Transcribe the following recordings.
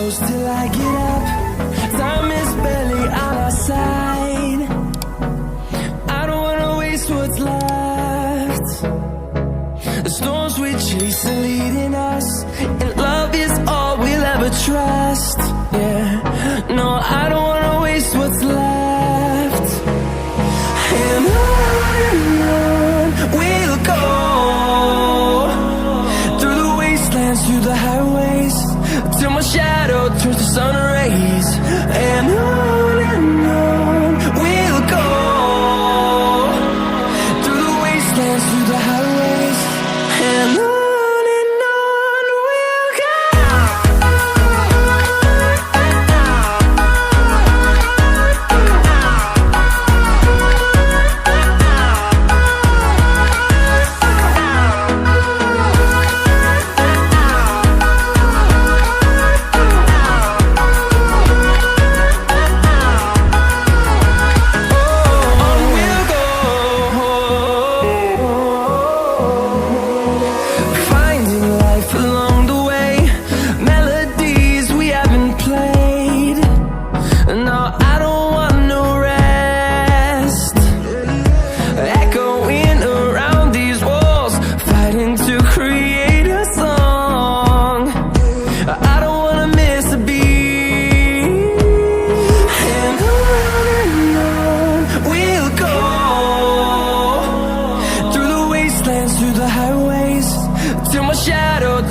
close till I get up. Time is barely on our side. I don't wanna waste what's left. The storms we chase are leading us, and love is all we'll ever trust. Yeah, no, I don't wanna waste what's left. And on we'll go, through the wastelands, through the highways, till my shadow turns to sun rays. And on we'll go, through the wastelands, through the highways, and on we'll go.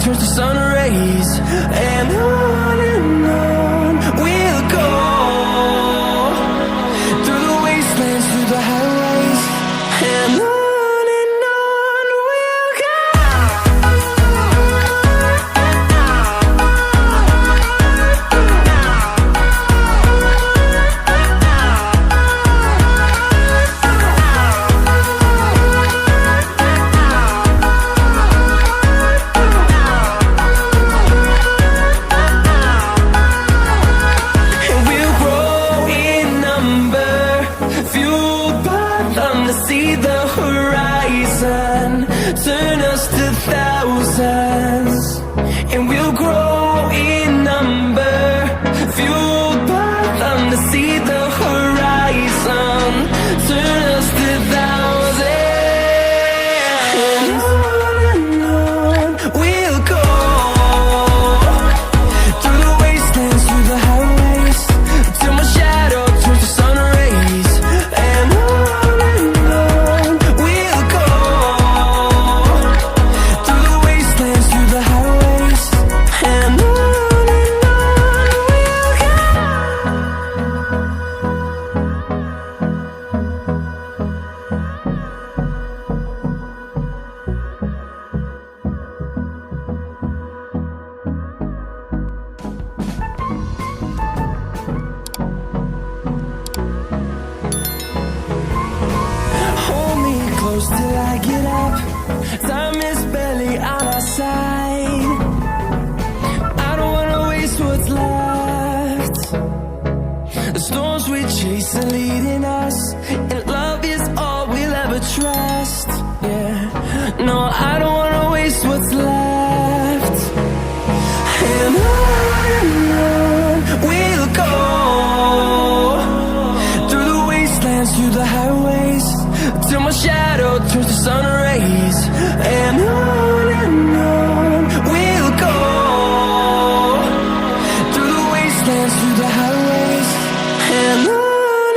Turns to sun rays, and on we'll go, through the wastelands, through the highways, and on we'll go. See the horizon, turn us to thousands, and we'll grow in number, fueled by them to see the horizon, turn us to thousands, and on we'll go, through the wastelands, through the highways, till my shadow turns to sun rays, and on till I get up. Time is barely on our side. I don't wanna waste what's left. The storms we chase are leading us, and love is all we'll ever trust. Yeah, no, I don't wanna waste what's left. And on we'll go, through the wastelands, through the highways, till my shadow turns to sun rays, and on we'll go, through the wastelands, through the highways, and on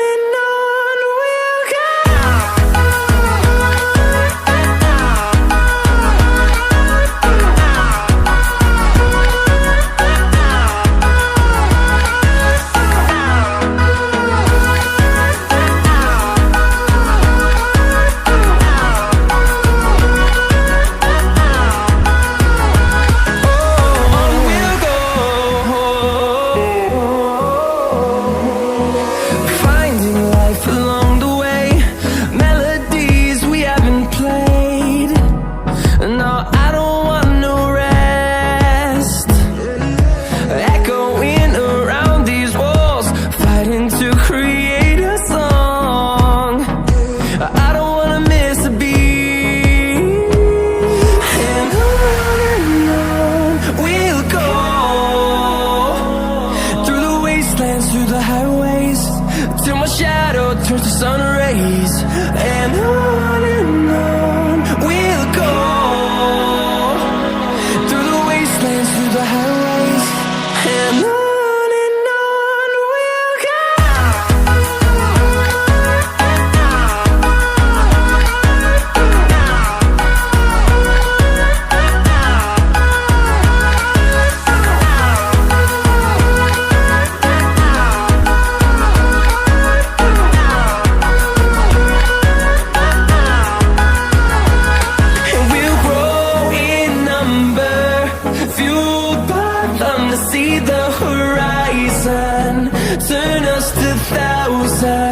fueled by them to see the horizon, turn us to thousands.